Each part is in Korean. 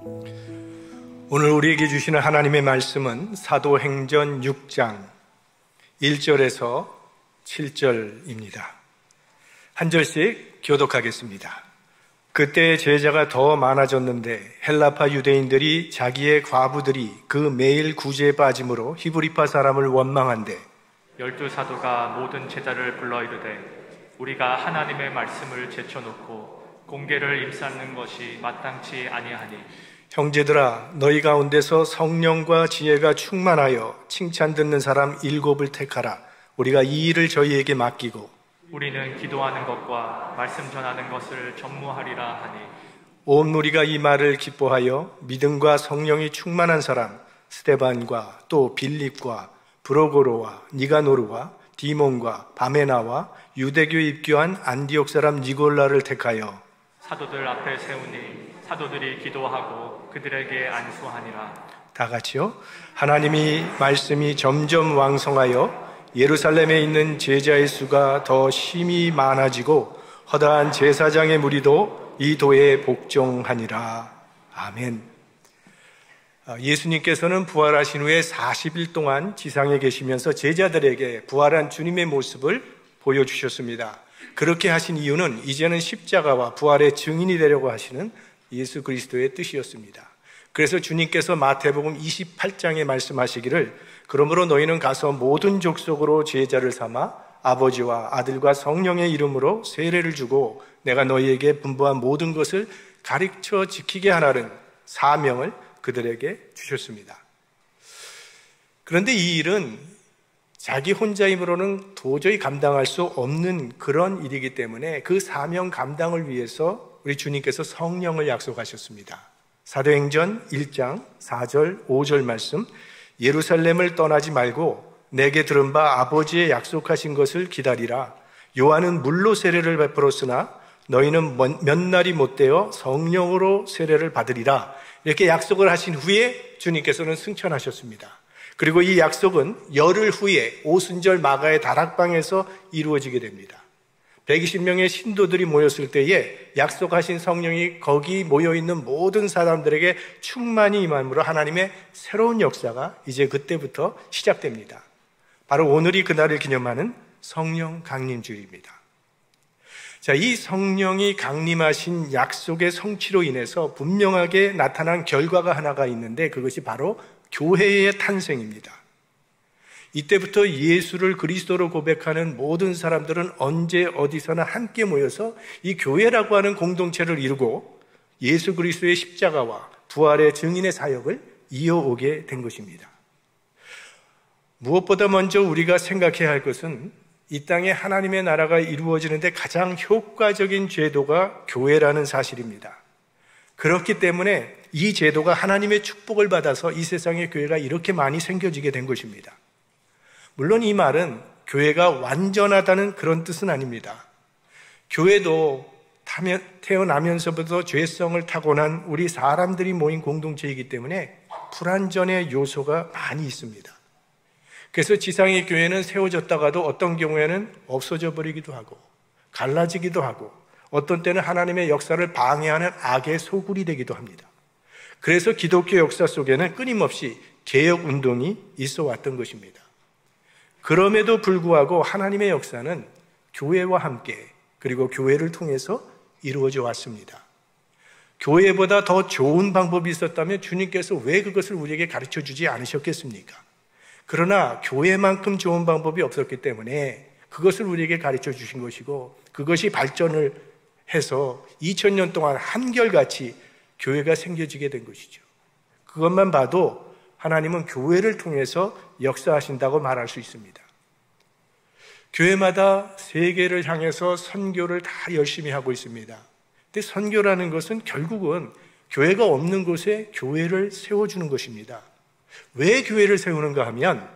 오늘 우리에게 주시는 하나님의 말씀은 사도행전 6장 1절에서 7절입니다. 한 절씩 교독하겠습니다. 그때 제자가 더 많아졌는데 헬라파 유대인들이 자기의 과부들이 그 매일 구제에 빠짐으로 히브리파 사람을 원망한대 12 사도가 모든 제자를 불러 이르되 우리가 하나님의 말씀을 제쳐놓고 공계를 임쌓는 것이 마땅치 아니하니 형제들아 너희 가운데서 성령과 지혜가 충만하여 칭찬 듣는 사람 7을 택하라. 우리가 이 일을 저희에게 맡기고 우리는 기도하는 것과 말씀 전하는 것을 전무하리라 하니 온 무리가 이 말을 기뻐하여 믿음과 성령이 충만한 사람 스데반과 또 빌립과 브로고로와 니가노르와 디몬과 바메나와 유대교에 입교한 안디옥 사람 니골라를 택하여 사도들 앞에 세우니 사도들이 기도하고 그들에게 안수하니라. 다 같이요. 하나님이 말씀이 점점 왕성하여 예루살렘에 있는 제자의 수가 더 심히 많아지고 허다한 제사장의 무리도 이 도에 복종하니라. 아멘. 예수님께서는 부활하신 후에 40일 동안 지상에 계시면서 제자들에게 부활한 주님의 모습을 보여주셨습니다. 그렇게 하신 이유는 이제는 십자가와 부활의 증인이 되려고 하시는 예수 그리스도의 뜻이었습니다. 그래서 주님께서 마태복음 28장에 말씀하시기를 그러므로 너희는 가서 모든 족속으로 제자를 삼아 아버지와 아들과 성령의 이름으로 세례를 주고 내가 너희에게 분부한 모든 것을 가르쳐 지키게 하라는 사명을 그들에게 주셨습니다. 그런데 이 일은 자기 혼자 힘으로는 도저히 감당할 수 없는 그런 일이기 때문에 그 사명 감당을 위해서 우리 주님께서 성령을 약속하셨습니다. 사도행전 1장 4절 5절 말씀 예루살렘을 떠나지 말고 내게 들은 바 아버지의 약속하신 것을 기다리라. 요한은 물로 세례를 베풀었으나 너희는 몇 날이 못되어 성령으로 세례를 받으리라. 이렇게 약속을 하신 후에 주님께서는 승천하셨습니다. 그리고 이 약속은 열흘 후에 오순절 마가의 다락방에서 이루어지게 됩니다. 120명의 신도들이 모였을 때에 약속하신 성령이 거기 모여있는 모든 사람들에게 충만히 임함으로 하나님의 새로운 역사가 이제 그때부터 시작됩니다. 바로 오늘이 그날을 기념하는 성령 강림주일입니다. 자, 이 성령이 강림하신 약속의 성취로 인해서 분명하게 나타난 결과가 하나가 있는데 그것이 바로 교회의 탄생입니다. 이때부터 예수를 그리스도로 고백하는 모든 사람들은 언제 어디서나 함께 모여서 이 교회라고 하는 공동체를 이루고 예수 그리스도의 십자가와 부활의 증인의 사역을 이어오게 된 것입니다. 무엇보다 먼저 우리가 생각해야 할 것은 이 땅에 하나님의 나라가 이루어지는데 가장 효과적인 제도가 교회라는 사실입니다. 그렇기 때문에 이 제도가 하나님의 축복을 받아서 이 세상에 교회가 이렇게 많이 생겨지게 된 것입니다. 물론 이 말은 교회가 완전하다는 그런 뜻은 아닙니다. 교회도 태어나면서부터 죄성을 타고난 우리 사람들이 모인 공동체이기 때문에 불완전의 요소가 많이 있습니다. 그래서 지상의 교회는 세워졌다가도 어떤 경우에는 없어져 버리기도 하고 갈라지기도 하고 어떤 때는 하나님의 역사를 방해하는 악의 소굴이 되기도 합니다. 그래서 기독교 역사 속에는 끊임없이 개혁 운동이 있어 왔던 것입니다. 그럼에도 불구하고 하나님의 역사는 교회와 함께 그리고 교회를 통해서 이루어져 왔습니다. 교회보다 더 좋은 방법이 있었다면 주님께서 왜 그것을 우리에게 가르쳐 주지 않으셨겠습니까? 그러나 교회만큼 좋은 방법이 없었기 때문에 그것을 우리에게 가르쳐 주신 것이고 그것이 발전을 해서 2000년 동안 한결같이 교회가 생겨지게 된 것이죠. 그것만 봐도 하나님은 교회를 통해서 역사하신다고 말할 수 있습니다. 교회마다 세계를 향해서 선교를 다 열심히 하고 있습니다. 근데 선교라는 것은 결국은 교회가 없는 곳에 교회를 세워주는 것입니다. 왜 교회를 세우는가 하면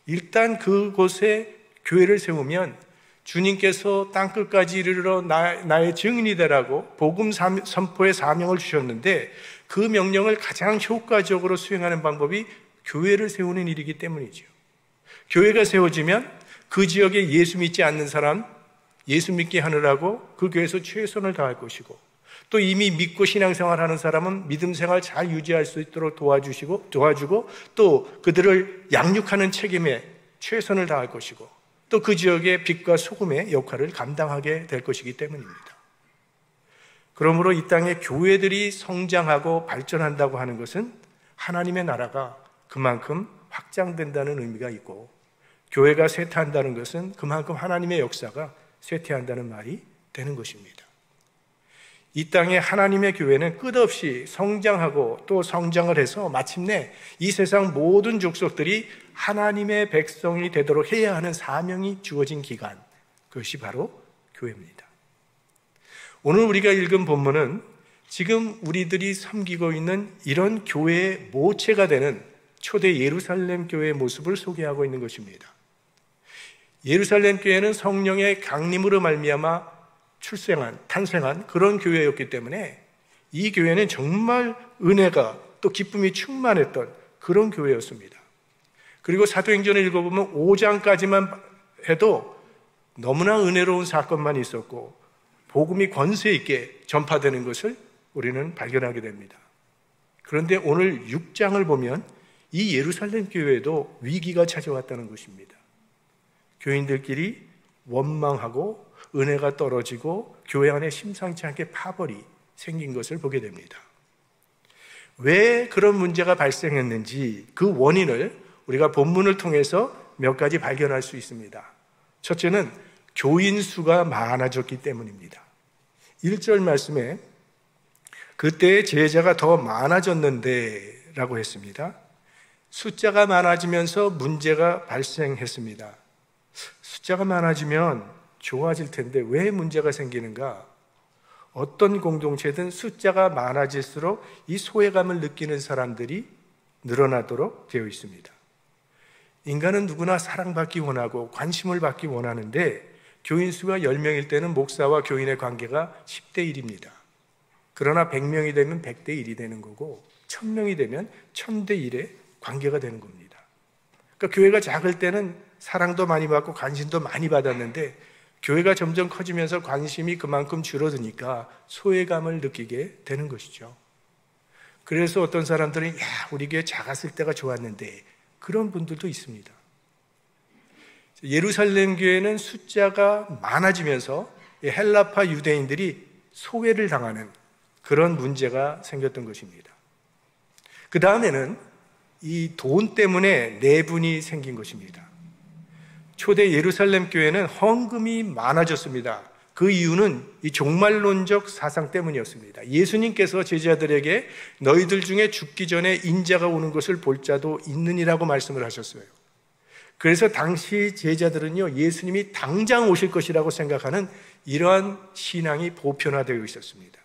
일단 그곳에 교회를 세우면 주님께서 땅끝까지 이르러 나의 증인이 되라고 복음 선포의 사명을 주셨는데 그 명령을 가장 효과적으로 수행하는 방법이 교회를 세우는 일이기 때문이죠. 교회가 세워지면 그 지역에 예수 믿지 않는 사람 예수 믿게 하느라고 그 교회에서 최선을 다할 것이고 또 이미 믿고 신앙생활 하는 사람은 믿음 생활 잘 유지할 수 있도록 도와주고 또 그들을 양육하는 책임에 최선을 다할 것이고 또 그 지역의 빛과 소금의 역할을 감당하게 될 것이기 때문입니다. 그러므로 이 땅에 교회들이 성장하고 발전한다고 하는 것은 하나님의 나라가 그만큼 확장된다는 의미가 있고, 교회가 쇠퇴한다는 것은 그만큼 하나님의 역사가 쇠퇴한다는 말이 되는 것입니다. 이 땅에 하나님의 교회는 끝없이 성장하고 또 성장을 해서 마침내 이 세상 모든 족속들이 하나님의 백성이 되도록 해야 하는 사명이 주어진 기간, 그것이 바로 교회입니다. 오늘 우리가 읽은 본문은 지금 우리들이 섬기고 있는 이런 교회의 모체가 되는 초대 예루살렘 교회의 모습을 소개하고 있는 것입니다. 예루살렘 교회는 성령의 강림으로 말미암아 탄생한 그런 교회였기 때문에 이 교회는 정말 은혜가 또 기쁨이 충만했던 그런 교회였습니다. 그리고 사도행전을 읽어보면 5장까지만 해도 너무나 은혜로운 사건만 있었고 복음이 권세 있게 전파되는 것을 우리는 발견하게 됩니다. 그런데 오늘 6장을 보면 이 예루살렘 교회에도 위기가 찾아왔다는 것입니다. 교인들끼리 원망하고 은혜가 떨어지고 교회 안에 심상치 않게 파벌이 생긴 것을 보게 됩니다. 왜 그런 문제가 발생했는지 그 원인을 우리가 본문을 통해서 몇 가지 발견할 수 있습니다. 첫째는 교인 수가 많아졌기 때문입니다. 1절 말씀에 그때의 제자가 더 많아졌는데 라고 했습니다. 숫자가 많아지면서 문제가 발생했습니다. 숫자가 많아지면 좋아질 텐데 왜 문제가 생기는가? 어떤 공동체든 숫자가 많아질수록 이 소외감을 느끼는 사람들이 늘어나도록 되어 있습니다. 인간은 누구나 사랑받기 원하고 관심을 받기 원하는데 교인 수가 10명일 때는 목사와 교인의 관계가 10대 1입니다. 그러나 100명이 되면 100대 1이 되는 거고 1000명이 되면 1000대 1의 관계가 되는 겁니다. 그러니까 교회가 작을 때는 사랑도 많이 받고 관심도 많이 받았는데 교회가 점점 커지면서 관심이 그만큼 줄어드니까 소외감을 느끼게 되는 것이죠. 그래서 어떤 사람들은 우리 교회 작았을 때가 좋았는데 그런 분들도 있습니다. 예루살렘 교회는 숫자가 많아지면서 헬라파 유대인들이 소외를 당하는 그런 문제가 생겼던 것입니다. 그 다음에는 이 돈 때문에 내분이 생긴 것입니다. 초대 예루살렘 교회는 헌금이 많아졌습니다. 그 이유는 이 종말론적 사상 때문이었습니다. 예수님께서 제자들에게 너희들 중에 죽기 전에 인자가 오는 것을 볼 자도 있느니라고 말씀을 하셨어요. 그래서 당시 제자들은요, 예수님이 당장 오실 것이라고 생각하는 이러한 신앙이 보편화되어 있었습니다.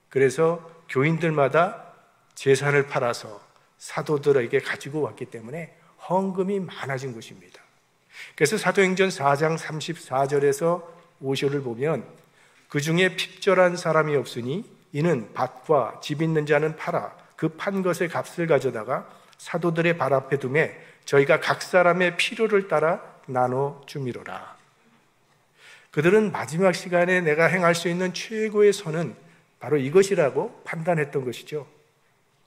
그래서 교인들마다 재산을 팔아서 사도들에게 가지고 왔기 때문에 헌금이 많아진 것입니다. 그래서 사도행전 4장 34절에서 5절을 보면 그 중에 핍절한 사람이 없으니 이는 밭과 집 있는 자는 팔아 그 판 것의 값을 가져다가 사도들의 발 앞에 두매 저희가 각 사람의 필요를 따라 나눠 주미로라. 그들은 마지막 시간에 내가 행할 수 있는 최고의 선은 바로 이것이라고 판단했던 것이죠.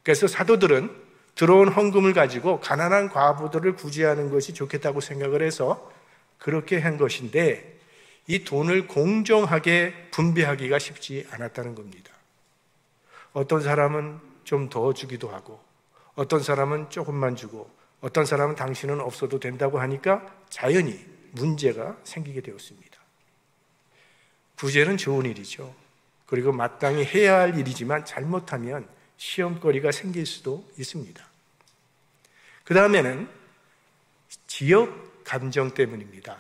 그래서 사도들은 들어온 헌금을 가지고 가난한 과부들을 구제하는 것이 좋겠다고 생각을 해서 그렇게 한 것인데 이 돈을 공정하게 분배하기가 쉽지 않았다는 겁니다. 어떤 사람은 좀 더 주기도 하고 어떤 사람은 조금만 주고 어떤 사람은 당신은 없어도 된다고 하니까 자연히 문제가 생기게 되었습니다. 구제는 좋은 일이죠. 그리고 마땅히 해야 할 일이지만 잘못하면 시험거리가 생길 수도 있습니다. 그 다음에는 지역 감정 때문입니다.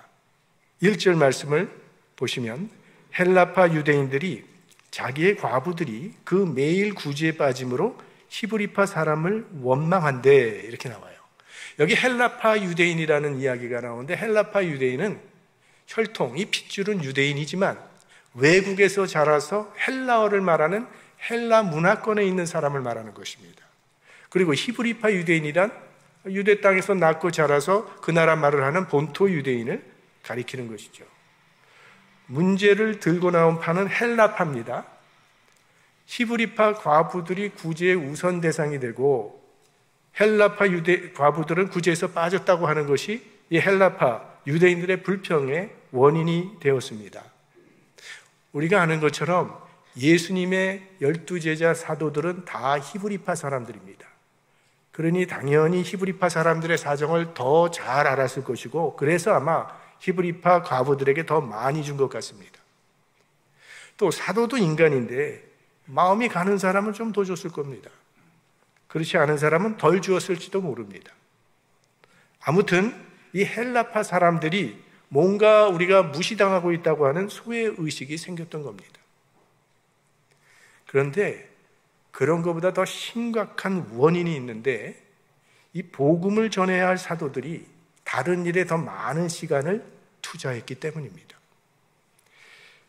1절 말씀을 보시면 헬라파 유대인들이 자기의 과부들이 그 매일 구제에 빠짐으로 히브리파 사람을 원망한대 이렇게 나와요. 여기 헬라파 유대인이라는 이야기가 나오는데 헬라파 유대인은 혈통, 이 핏줄은 유대인이지만 외국에서 자라서 헬라어를 말하는 헬라 문화권에 있는 사람을 말하는 것입니다. 그리고 히브리파 유대인이란 유대 땅에서 낳고 자라서 그 나라 말을 하는 본토 유대인을 가리키는 것이죠. 문제를 들고 나온 파는 헬라파입니다. 히브리파 과부들이 구제의 우선 대상이 되고 헬라파 유대 과부들은 구제에서 빠졌다고 하는 것이 이 헬라파 유대인들의 불평의 원인이 되었습니다. 우리가 아는 것처럼 예수님의 12제자 사도들은 다 히브리파 사람들입니다. 그러니 당연히 히브리파 사람들의 사정을 더 잘 알았을 것이고, 그래서 아마 히브리파 과부들에게 더 많이 준 것 같습니다. 또 사도도 인간인데 마음이 가는 사람은 좀 더 줬을 겁니다. 그렇지 않은 사람은 덜 주었을지도 모릅니다. 아무튼 이 헬라파 사람들이 뭔가 우리가 무시당하고 있다고 하는 소외의식이 생겼던 겁니다. 그런데 그런 것보다 더 심각한 원인이 있는데, 이 복음을 전해야 할 사도들이 다른 일에 더 많은 시간을 투자했기 때문입니다.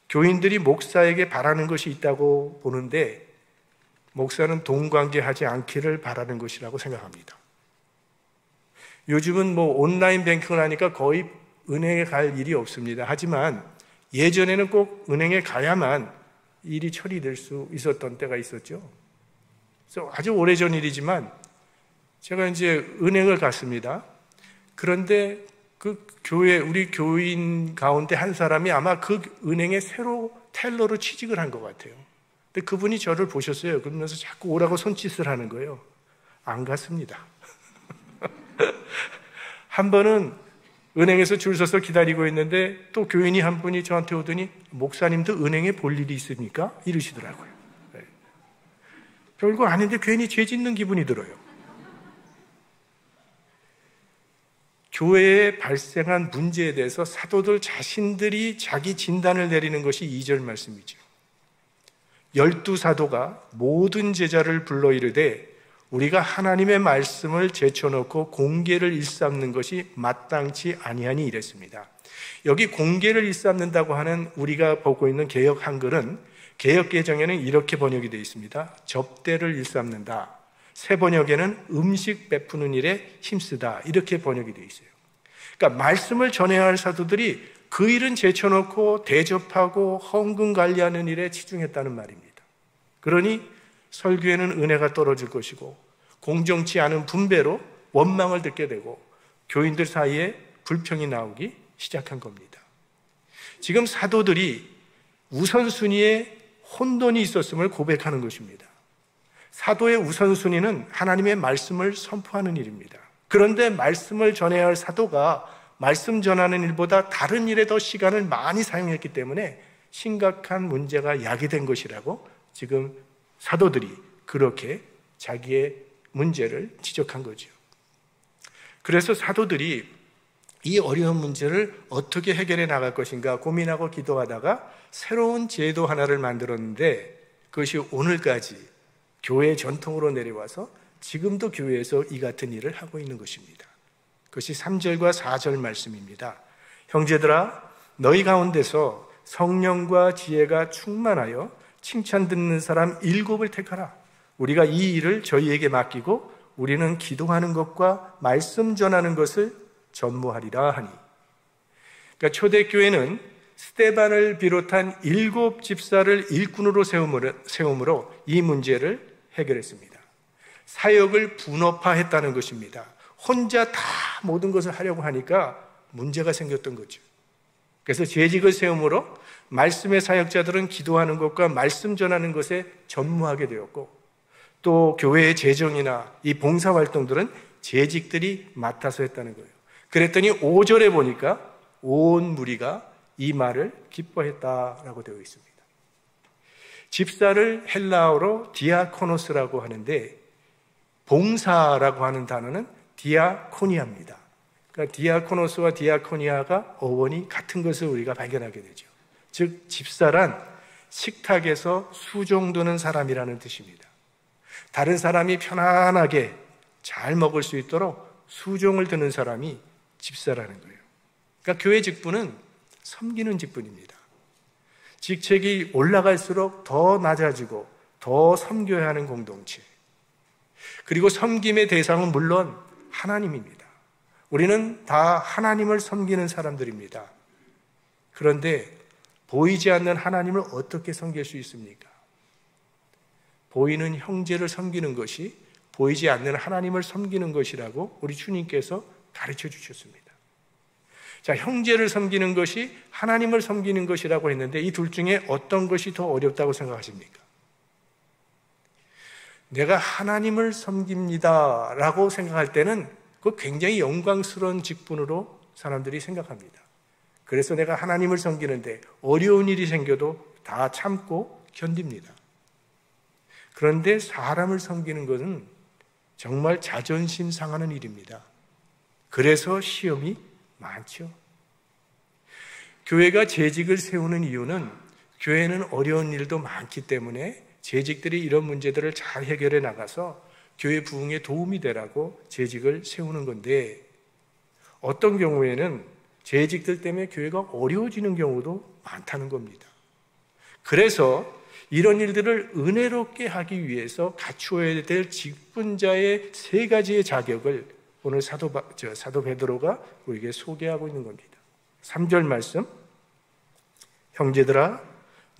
교인들이 목사에게 바라는 것이 있다고 보는데, 목사는 동관계하지 않기를 바라는 것이라고 생각합니다. 요즘은 온라인 뱅킹을 하니까 거의 은행에 갈 일이 없습니다. 하지만 예전에는 꼭 은행에 가야만 일이 처리될 수 있었던 때가 있었죠. 그래서 아주 오래전 일이지만 제가 이제 은행을 갔습니다. 그런데 우리 교인 가운데 한 사람이 아마 그 은행에 새로 텔러로 취직을 한 것 같아요. 근데 그분이 저를 보셨어요. 그러면서 자꾸 오라고 손짓을 하는 거예요. 안 갔습니다. 한 번은 은행에서 줄 서서 기다리고 있는데 또 교인이 한 분이 저한테 오더니, 목사님도 은행에 볼 일이 있습니까? 이러시더라고요. 네. 별거 아닌데 괜히 죄 짓는 기분이 들어요. 교회에 발생한 문제에 대해서 사도들 자신들이 자기 진단을 내리는 것이 2절 말씀이죠. 12사도가 모든 제자를 불러 이르되 우리가 하나님의 말씀을 제쳐놓고 공계를 일삼는 것이 마땅치 아니하니 이랬습니다. 여기 공계를 일삼는다고 하는 우리가 보고 있는 개역 한글은 개역 개정에는 이렇게 번역이 되어 있습니다. 접대를 일삼는다. 새 번역에는 음식 베푸는 일에 힘쓰다. 이렇게 번역이 되어 있어요. 그러니까 말씀을 전해야 할 사도들이 그 일은 제쳐놓고 대접하고 헌금 관리하는 일에 치중했다는 말입니다. 그러니 설교에는 은혜가 떨어질 것이고 공정치 않은 분배로 원망을 듣게 되고 교인들 사이에 불평이 나오기 시작한 겁니다. 지금 사도들이 우선순위에 혼돈이 있었음을 고백하는 것입니다. 사도의 우선순위는 하나님의 말씀을 선포하는 일입니다. 그런데 말씀을 전해야 할 사도가 말씀 전하는 일보다 다른 일에 더 시간을 많이 사용했기 때문에 심각한 문제가 야기된 것이라고 지금 사도들이 그렇게 자기의 문제를 지적한 거죠. 그래서 사도들이 이 어려운 문제를 어떻게 해결해 나갈 것인가 고민하고 기도하다가 새로운 제도 하나를 만들었는데, 그것이 오늘까지 교회의 전통으로 내려와서 지금도 교회에서 이 같은 일을 하고 있는 것입니다. 그것이 3절과 4절 말씀입니다. 형제들아, 너희 가운데서 성령과 지혜가 충만하여 칭찬 듣는 사람 7을 택하라. 우리가 이 일을 저희에게 맡기고 우리는 기도하는 것과 말씀 전하는 것을 전무하리라 하니. 그러니까 초대교회는 스데반을 비롯한 7 집사를 일꾼으로 세움으로 이 문제를 해결했습니다. 사역을 분업화했다는 것입니다. 혼자 다 모든 것을 하려고 하니까 문제가 생겼던 거죠. 그래서 재직을 세움으로 말씀의 사역자들은 기도하는 것과 말씀 전하는 것에 전무하게 되었고, 또 교회의 재정이나 이 봉사활동들은 재직들이 맡아서 했다는 거예요. 그랬더니 5절에 보니까 온 무리가 이 말을 기뻐했다라고 되어 있습니다. 집사를 헬라어로 디아코노스라고 하는데, 봉사라고 하는 단어는 디아코니아입니다. 그러니까 디아코노스와 디아코니아가 어원이 같은 것을 우리가 발견하게 되죠. 즉 집사란 식탁에서 수종 두는 사람이라는 뜻입니다. 다른 사람이 편안하게 잘 먹을 수 있도록 수종을 드는 사람이 집사라는 거예요. 그러니까 교회 직분은 섬기는 직분입니다. 직책이 올라갈수록 더 낮아지고 더 섬겨야 하는 공동체, 그리고 섬김의 대상은 물론 하나님입니다. 우리는 다 하나님을 섬기는 사람들입니다. 그런데 보이지 않는 하나님을 어떻게 섬길 수 있습니까? 보이는 형제를 섬기는 것이 보이지 않는 하나님을 섬기는 것이라고 우리 주님께서 가르쳐 주셨습니다. 자, 형제를 섬기는 것이 하나님을 섬기는 것이라고 했는데 이 둘 중에 어떤 것이 더 어렵다고 생각하십니까? 내가 하나님을 섬깁니다 라고 생각할 때는 그 굉장히 영광스러운 직분으로 사람들이 생각합니다. 그래서 내가 하나님을 섬기는데 어려운 일이 생겨도 다 참고 견딥니다. 그런데 사람을 섬기는 것은 정말 자존심 상하는 일입니다. 그래서 시험이 많죠. 교회가 재직을 세우는 이유는 교회는 어려운 일도 많기 때문에 재직들이 이런 문제들을 잘 해결해 나가서 교회 부흥에 도움이 되라고 재직을 세우는 건데 어떤 경우에는 재직들 때문에 교회가 어려워지는 경우도 많다는 겁니다. 그래서 이런 일들을 은혜롭게 하기 위해서 갖추어야 될 직분자의 세 가지의 자격을 오늘 사도 베드로가 우리에게 소개하고 있는 겁니다. 3절 말씀, 형제들아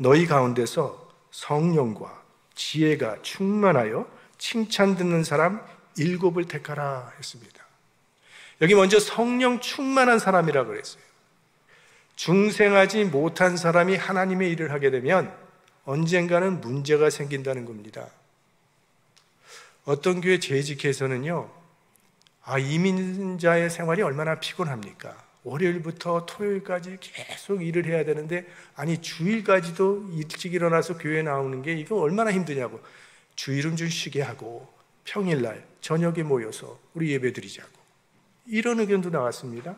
너희 가운데서 성령과 지혜가 충만하여 칭찬 듣는 사람 7을 택하라 했습니다. 여기 먼저 성령 충만한 사람이라고 그랬어요. 중생하지 못한 사람이 하나님의 일을 하게 되면 언젠가는 문제가 생긴다는 겁니다. 어떤 교회 재직해서는요, 이민자의 생활이 얼마나 피곤합니까? 월요일부터 토요일까지 계속 일을 해야 되는데 주일까지도 일찍 일어나서 교회 나오는 게 이거 얼마나 힘드냐고. 주일은 좀 쉬게 하고 평일날 저녁에 모여서 우리 예배 드리자고. 이런 의견도 나왔습니다.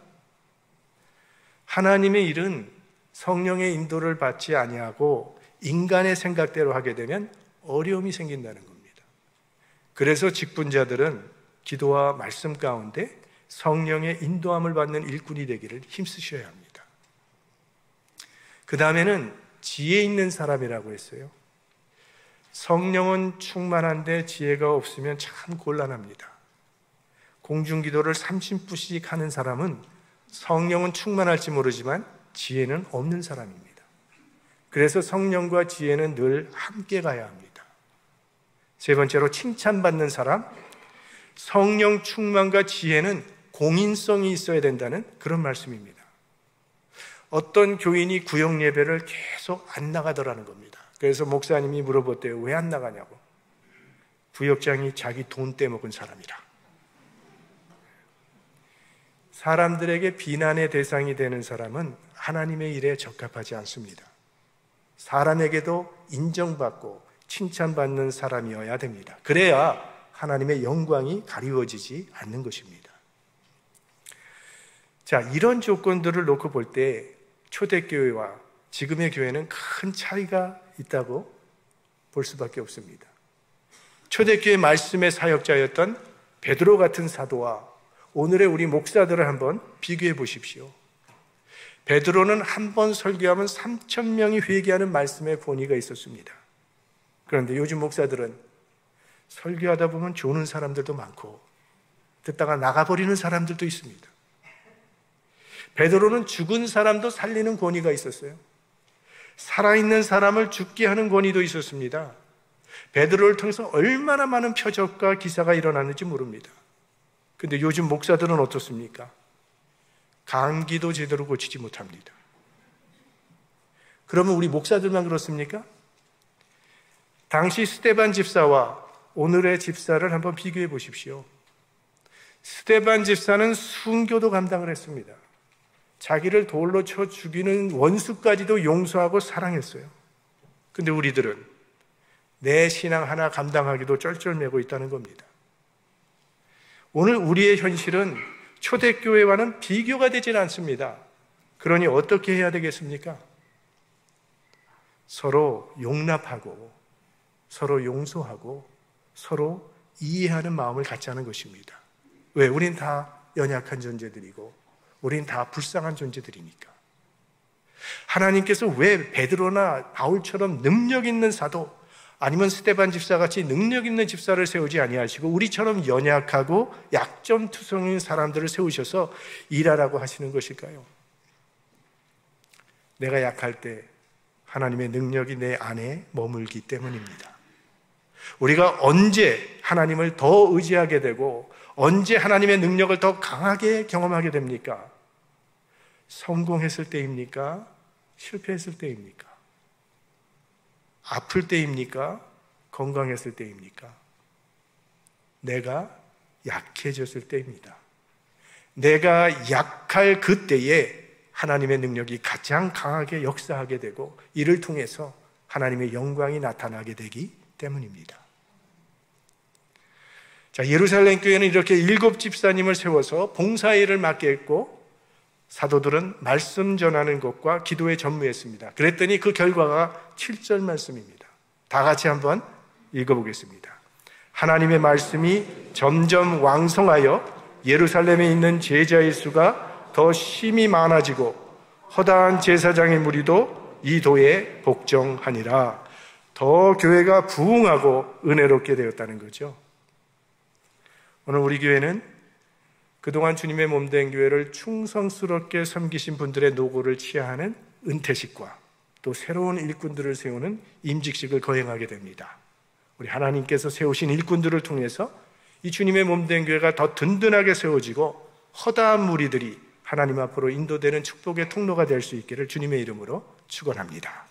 하나님의 일은 성령의 인도를 받지 아니하고 인간의 생각대로 하게 되면 어려움이 생긴다는 겁니다. 그래서 직분자들은 기도와 말씀 가운데 성령의 인도함을 받는 일꾼이 되기를 힘쓰셔야 합니다. 그 다음에는 지혜 있는 사람이라고 했어요. 성령은 충만한데 지혜가 없으면 참 곤란합니다. 공중기도를 30분씩 하는 사람은 성령은 충만할지 모르지만 지혜는 없는 사람입니다. 그래서 성령과 지혜는 늘 함께 가야 합니다. 세 번째로 칭찬받는 사람, 성령 충만과 지혜는 공인성이 있어야 된다는 그런 말씀입니다. 어떤 교인이 구역 예배를 계속 안 나가더라는 겁니다. 그래서 목사님이 물어봤대요. 왜 안 나가냐고. 구역장이 자기 돈 떼먹은 사람이라. 사람들에게 비난의 대상이 되는 사람은 하나님의 일에 적합하지 않습니다. 사람에게도 인정받고 칭찬받는 사람이어야 됩니다. 그래야 하나님의 영광이 가리워지지 않는 것입니다. 자, 이런 조건들을 놓고 볼 때 초대교회와 지금의 교회는 큰 차이가 있다고 볼 수밖에 없습니다. 초대교회 말씀의 사역자였던 베드로 같은 사도와 오늘의 우리 목사들을 한번 비교해 보십시오. 베드로는 한 번 설교하면 3,000명이 회개하는 말씀의 권위가 있었습니다. 그런데 요즘 목사들은 설교하다 보면 조는 사람들도 많고 듣다가 나가버리는 사람들도 있습니다. 베드로는 죽은 사람도 살리는 권위가 있었어요. 살아있는 사람을 죽게 하는 권위도 있었습니다. 베드로를 통해서 얼마나 많은 표적과 기사가 일어났는지 모릅니다. 근데 요즘 목사들은 어떻습니까? 감기도 제대로 고치지 못합니다. 그러면 우리 목사들만 그렇습니까? 당시 스데반 집사와 오늘의 집사를 한번 비교해 보십시오. 스데반 집사는 순교도 감당을 했습니다. 자기를 돌로 쳐 죽이는 원수까지도 용서하고 사랑했어요. 근데 우리들은 내 신앙 하나 감당하기도 쩔쩔매고 있다는 겁니다. 오늘 우리의 현실은 초대교회와는 비교가 되질 않습니다. 그러니 어떻게 해야 되겠습니까? 서로 용납하고 서로 용서하고 서로 이해하는 마음을 갖자는 것입니다. 왜? 우린 다 연약한 존재들이고 우린 다 불쌍한 존재들이니까. 하나님께서 왜 베드로나 바울처럼 능력 있는 사도 아니면 스데반 집사같이 능력 있는 집사를 세우지 아니하시고 우리처럼 연약하고 약점투성인 사람들을 세우셔서 일하라고 하시는 것일까요? 내가 약할 때 하나님의 능력이 내 안에 머물기 때문입니다. 우리가 언제 하나님을 더 의지하게 되고 언제 하나님의 능력을 더 강하게 경험하게 됩니까? 성공했을 때입니까? 실패했을 때입니까? 아플 때입니까? 건강했을 때입니까? 내가 약해졌을 때입니다. 내가 약할 그때에 하나님의 능력이 가장 강하게 역사하게 되고 이를 통해서 하나님의 영광이 나타나게 되기 때문입니다. 자, 예루살렘 교회는 이렇게 7 집사님을 세워서 봉사일을 맡게 했고 사도들은 말씀 전하는 것과 기도에 전무했습니다. 그랬더니 그 결과가 7절 말씀입니다. 다 같이 한번 읽어보겠습니다. 하나님의 말씀이 점점 왕성하여 예루살렘에 있는 제자의 수가 더 심히 많아지고 허다한 제사장의 무리도 이 도에 복종하니라. 더 교회가 부흥하고 은혜롭게 되었다는 거죠. 오늘 우리 교회는 그동안 주님의 몸된 교회를 충성스럽게 섬기신 분들의 노고를 치하하는 은퇴식과 또 새로운 일꾼들을 세우는 임직식을 거행하게 됩니다. 우리 하나님께서 세우신 일꾼들을 통해서 이 주님의 몸된 교회가 더 든든하게 세워지고 허다한 무리들이 하나님 앞으로 인도되는 축복의 통로가 될 수 있기를 주님의 이름으로 축원합니다.